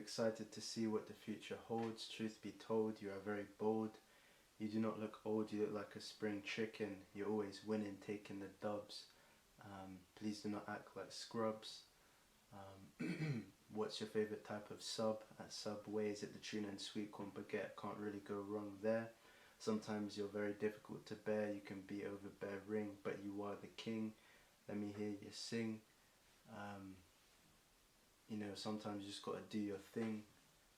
excited to see what the future holds. Truth be told, you are very bold. You do not look old, you look like a spring chicken. You're always winning, taking the dubs. Please do not act like scrubs. What's your favourite type of sub? At Subway, is it the tuna and sweet corn baguette? Can't really go wrong there. Sometimes you're very difficult to bear. You can be overbearing, but you are the king. Let me hear you sing. Sometimes you just gotta do your thing.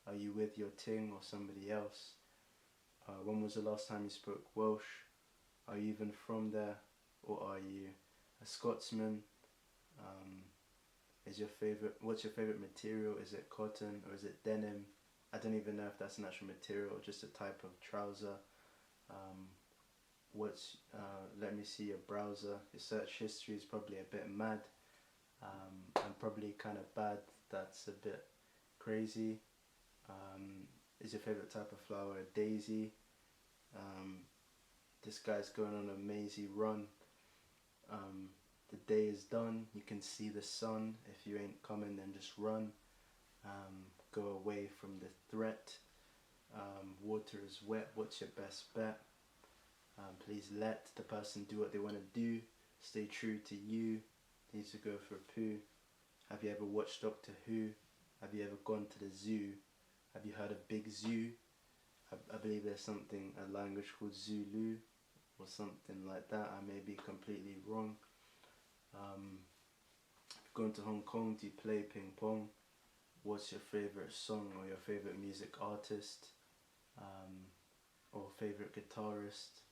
Are you with your ting or somebody else? When was the last time you spoke Welsh? Are you even from there, or are you a Scotsman? What's your favourite material? Is it cotton or is it denim? I don't even know if that's an actual material or just a type of trouser. Let me see your browser. Your search history is probably a bit mad. And probably kind of bad. That's a bit crazy. Is your favourite type of flower a daisy? This guy's going on a mazy run. The day is done. You can see the sun. If you ain't coming, then just run. Go away from the threat. Water is wet. What's your best bet? Please let the person do what they want to do. Stay true to you. Needs to go for a poo. Have you ever watched Doctor Who? Have you ever gone to the zoo? Have you heard of Big Zoo? I believe there's a language called Zulu or something like that. I may be completely wrong. Going to Hong Kong, do you play ping pong? What's your favourite song or your favourite music artist? Or favourite guitarist?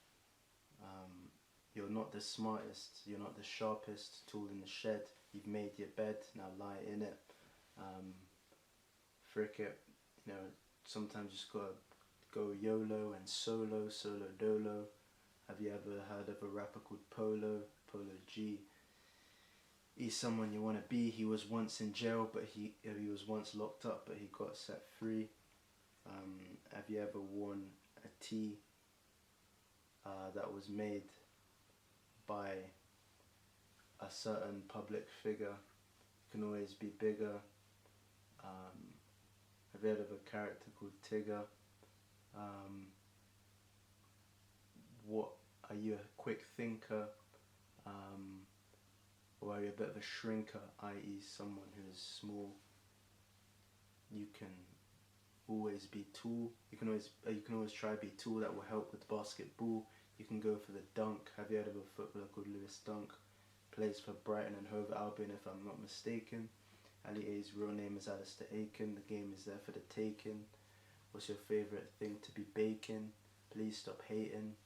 You're not the smartest, you're not the sharpest tool in the shed. You've made your bed, now lie in it. Frick it, sometimes you just gotta go YOLO and solo dolo. Have you ever heard of a rapper called Polo G? He's someone you want to be. He was once in jail, but he was once locked up, but he got set free. Have you ever worn a tee that was made by a certain public figure? Can always be bigger. Have you heard of a character called Tigger? Are you a quick thinker? Or are you a bit of a shrinker, i.e. someone who is small? You can always be tall. You can always try to be tall. That will help with basketball. You can go for the dunk. Have you heard of a footballer called Lewis Dunk? Plays for Brighton and Hove Albion, if I'm not mistaken. Ali A's real name is Alistair Aiken. The game is there for the taking. What's your favourite thing to be baking? Please stop hating.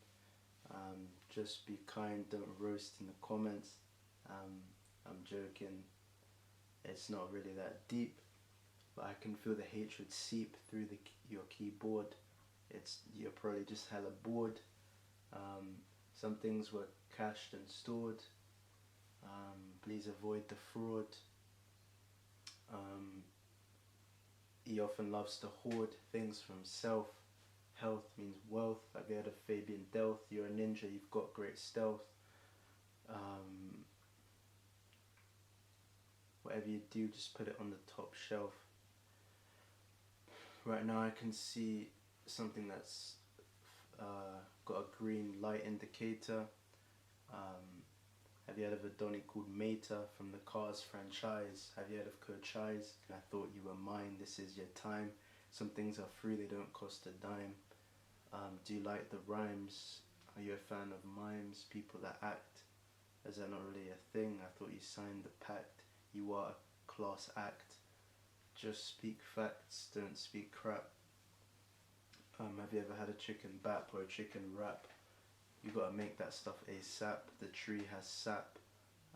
Just be kind, don't roast in the comments. I'm joking. It's not really that deep, but I can feel the hatred seep through your keyboard. You're probably just hella bored. Some things were cached and stored. Please avoid the fraud. He often loves to hoard things from self. Health means wealth. Have you heard of Fabian Delth? You're a ninja, you've got great stealth. Whatever you do, just put it on the top shelf. Right now I can see something that's got a green light indicator. Have you heard of a Donny called Mater from the Cars franchise? Have you heard of Cochise? I thought you were mine, this is your time. Some things are free, they don't cost a dime. Do you like the rhymes? Are you a fan of mimes? People that act? Is that not really a thing? I thought you signed the pact. You are a class act. Just speak facts, don't speak crap. Have you ever had a chicken bap or a chicken wrap? You gotta make that stuff ASAP. The tree has sap.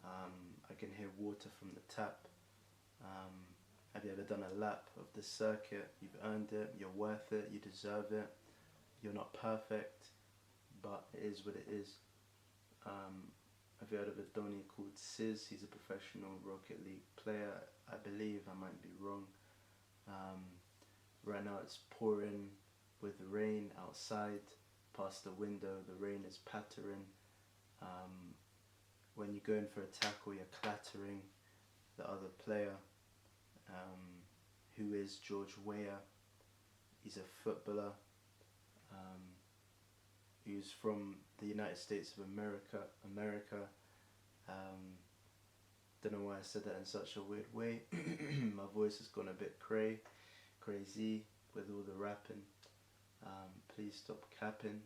I can hear water from the tap. Have you ever done a lap of the circuit? You've earned it, you're worth it, you deserve it. You're not perfect, but it is what it is. Have you heard of a Donny called Sizz? He's a professional Rocket League player, I believe. I might be wrong. Right now it's pouring with rain outside. Past the window, the rain is pattering. When you go in for a tackle, you're clattering the other player. who is George Weah. He's a footballer. Who's from the United States of America. Don't know why I said that in such a weird way. My voice has gone a bit crazy with all the rapping. Please stop capping.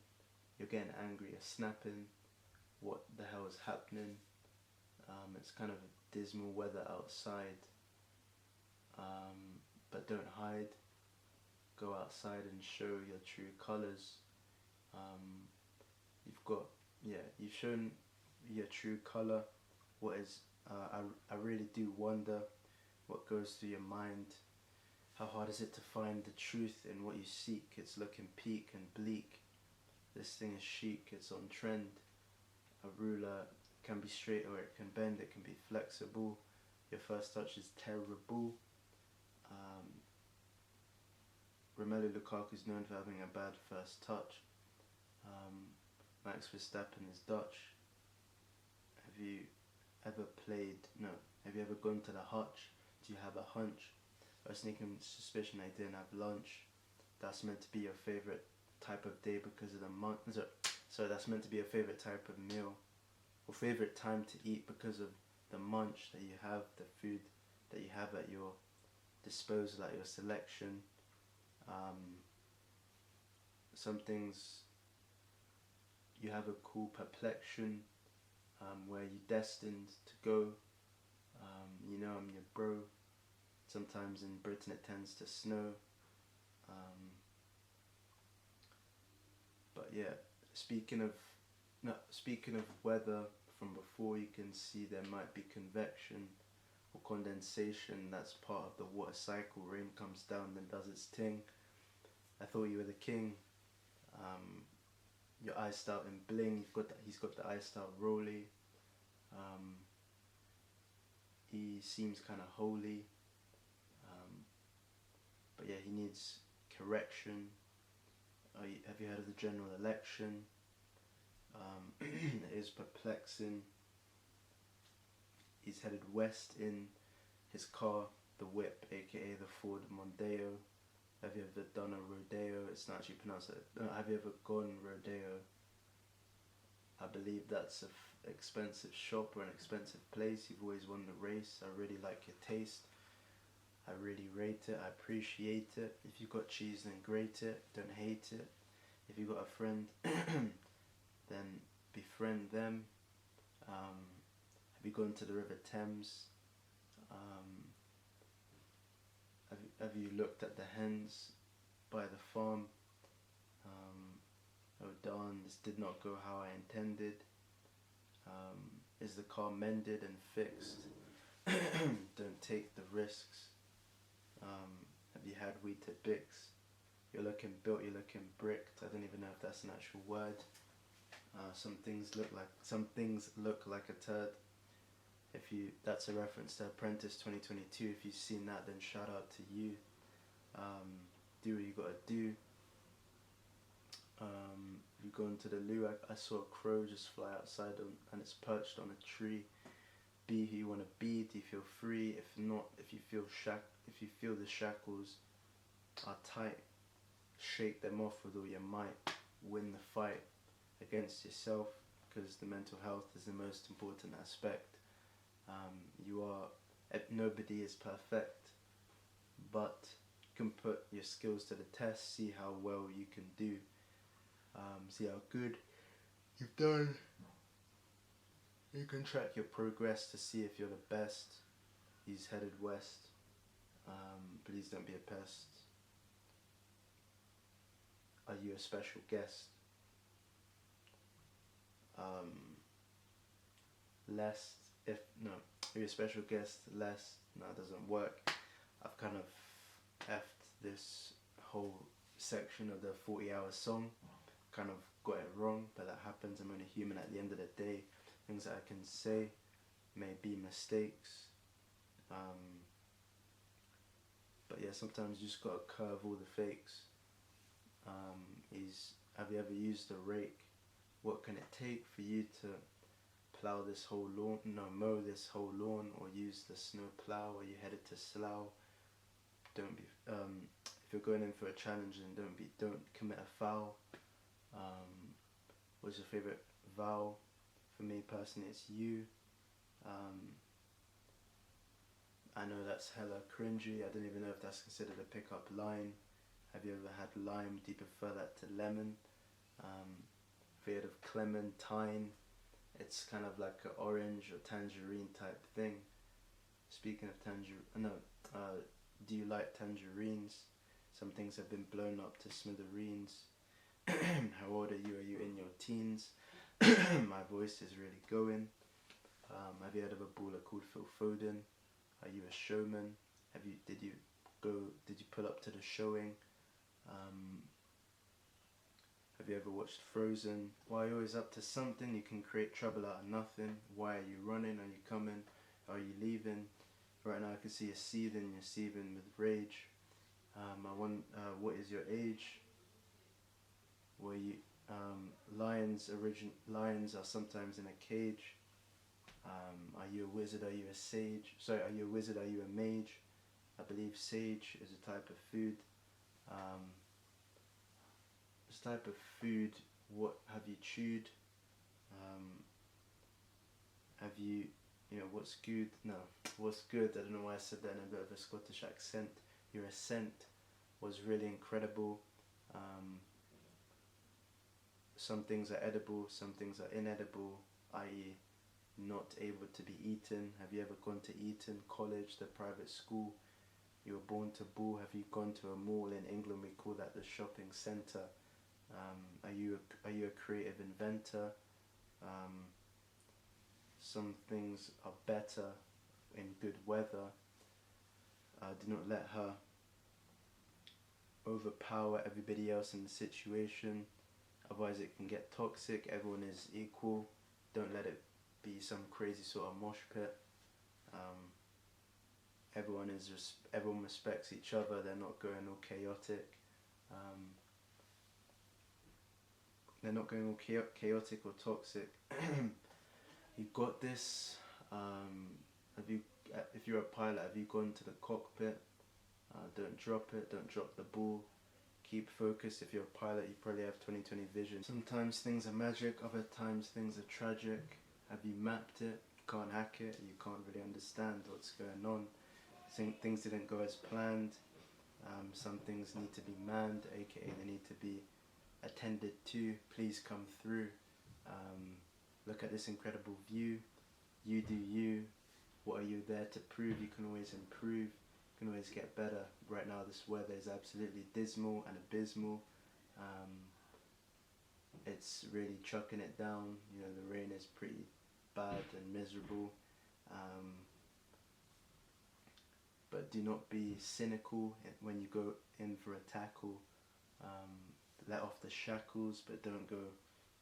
You're getting angry, you're snapping. What the hell is happening? It's kind of dismal weather outside. But don't hide. Go outside and show your true colours. You've shown your true colour. What is, I really do wonder what goes through your mind. How hard is it to find the truth in what you seek? It's looking peak and bleak. This thing is chic, it's on trend. A ruler can be straight or it can bend, it can be flexible. Your first touch is terrible. Romelu Lukaku is known for having a bad first touch. Max Verstappen is Dutch. Have you ever gone to the hutch? Do you have a hunch? A sneaking suspicion I didn't have lunch. That's meant to be your favourite type of day because of the month. So that's meant to be your favourite type of meal. Or favourite time to eat because of the munch that you have, the food that you have at your disposal, at your selection. Some things, you have a cool perplexion, where you're destined to go. I'm your bro. Sometimes in Britain it tends to snow. But yeah, speaking of weather from before, you can see there might be convection or condensation. That's part of the water cycle. Rain comes down, then does its thing. I thought you were the king. Your iced out in bling. He's got the iced out rolly. He seems kind of holy. But yeah, he needs correction. Have you heard of the general election? It is perplexing. He's headed west in his car, the Whip, aka the Ford Mondeo. Have you ever done a rodeo? It's not actually pronounced that. No, have you ever gone rodeo? I believe that's an expensive shop or an expensive place. You've always won the race. I really like your taste. I really rate it. I appreciate it. If you've got cheese, then grate it. Don't hate it. If you've got a friend, then befriend them. Have you gone to the River Thames? Have you looked at the hens by the farm? Oh darn, this did not go how I intended. Is the car mended and fixed? Don't take the risks. Have you had Weetabix? You're looking built, you're looking bricked. I don't even know if that's an actual word. Some things look like a turd. That's a reference to Apprentice 2022. If you've seen that, then shout out to you. Do what you gotta do. You go into the loo. I saw a crow just fly outside and it's perched on a tree. Be who you wanna be. Do you feel free? If not, if you feel the shackles are tight, shake them off with all your might. Win the fight against yourself, because the mental health is the most important aspect. Nobody is perfect, but you can put your skills to the test, see how well you can do, see how good you've done. You can track your progress to see if you're the best. He's headed west. Please don't be a pest. Are you a special guest? Are you a special guest? Less. No, it doesn't work. I've kind of effed this whole section of the 40-hour song. Kind of got it wrong, but that happens. I'm only human at the end of the day. Things that I can say may be mistakes. But yeah, sometimes you just gotta curve all the fakes. Have you ever used a rake? What can it take for you to mow this whole lawn, or use the snow plow? Are you headed to Slough? Don't be if you're going in for a challenge, then don't commit a foul. What's your favorite vowel? For me personally, it's U. I know that's hella cringy. I don't even know if that's considered a pickup line. Have you ever had lime? Do you prefer that to lemon? Have you heard of clementine? It's kind of like an orange or tangerine type thing. Speaking of do you like tangerines? Some things have been blown up to smithereens. How old are you? Are you in your teens? My voice is really going. Have you heard of a baller called Phil Foden? Are you a showman? Did you pull up to the showing? Have you ever watched Frozen? Why are you always up to something? You can create trouble out of nothing. Why are you running? Are you coming? Are you leaving? Right now I can see you seething. You're seething with rage. What is your age? Were you lions are sometimes in a cage. Are you a wizard? Are you a sage? Sorry, are you a wizard? Are you a mage? I believe sage is a type of food. This type of food, what have you chewed? Have you, what's good? No, what's good? I don't know why I said that in a bit of a Scottish accent. Your ascent was really incredible. Some things are edible, some things are inedible, i.e. not able to be eaten. Have you ever gone to Eton College, the private school? You were born to bull. Have you gone to a mall? In England we call that the shopping centre. Are you a creative inventor? Some things are better in good weather. Do not let her overpower everybody else in the situation, otherwise it can get toxic. Everyone is equal. Don't let it be some crazy sort of mosh pit. Everyone respects each other. They're not going all chaotic. They're not going all chaotic or toxic. You got this. If you're a pilot, have you gone to the cockpit? Don't drop it. Don't drop the ball. Keep focused. If you're a pilot, you probably have 20/20 vision. Sometimes things are magic. Other times things are tragic. Have you mapped it? You can't hack it. You can't really understand what's going on. Things didn't go as planned. Some things need to be manned, aka they need to be attended to. Please come through. Look at this incredible view. You do you. What are you there to prove? You can always improve. You can always get better. Right now this weather is absolutely dismal and abysmal. It's really chucking it down. The rain is pretty bad and miserable. But do not be cynical when you go in for a tackle. Let off the shackles, but don't go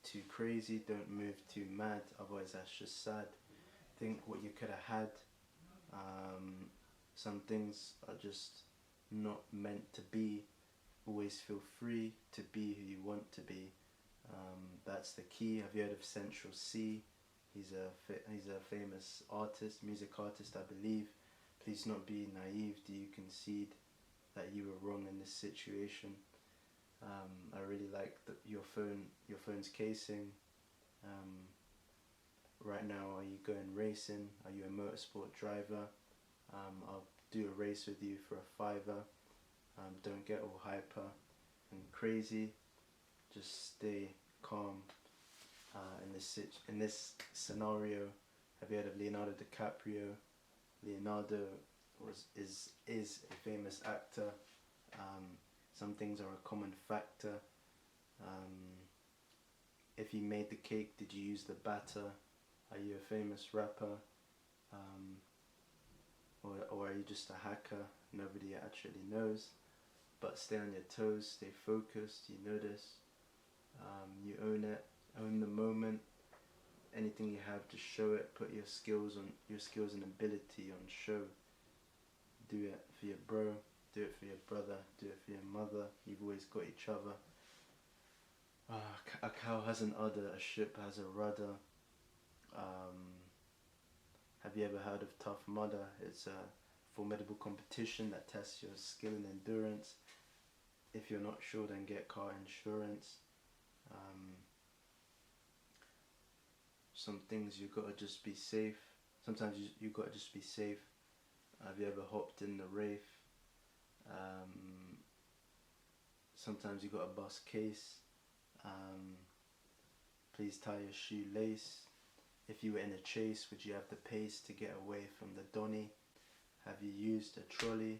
too crazy. Don't move too mad, otherwise that's just sad. Think what you could have had. Some things are just not meant to be. Always feel free to be who you want to be. That's the key. Have you heard of Central C? He's a famous artist, music artist, I believe. Please not be naive. Do you concede that you were wrong in this situation? I really like your phone's casing. Right now, are you going racing? Are you a motorsport driver? I'll do a race with you for a $5. Don't get all hyper and crazy. Just stay calm. In this scenario, have you heard of Leonardo DiCaprio? Leonardo is a famous actor. Some things are a common factor. If you made the cake, did you use the batter? Are you a famous rapper? Or are you just a hacker? Nobody actually knows. But stay on your toes, stay focused. You know this. You own it. Own the moment. Anything you have, just show it. Put your skills and ability on show. Do it for your bro. Do it for your brother. Do it for your mother. You've always got each other. A cow has an udder. A ship has a rudder. Have you ever heard of Tough Mudder? It's a formidable competition that tests your skill and endurance. If you're not sure, then get car insurance. Some things you gotta just be safe. Sometimes you gotta just be safe. Have you ever hopped in the Wraith? Sometimes you gotta bust case. Please tie your shoelace. If you were in a chase, would you have the pace to get away from the Donny? Have you used a trolley?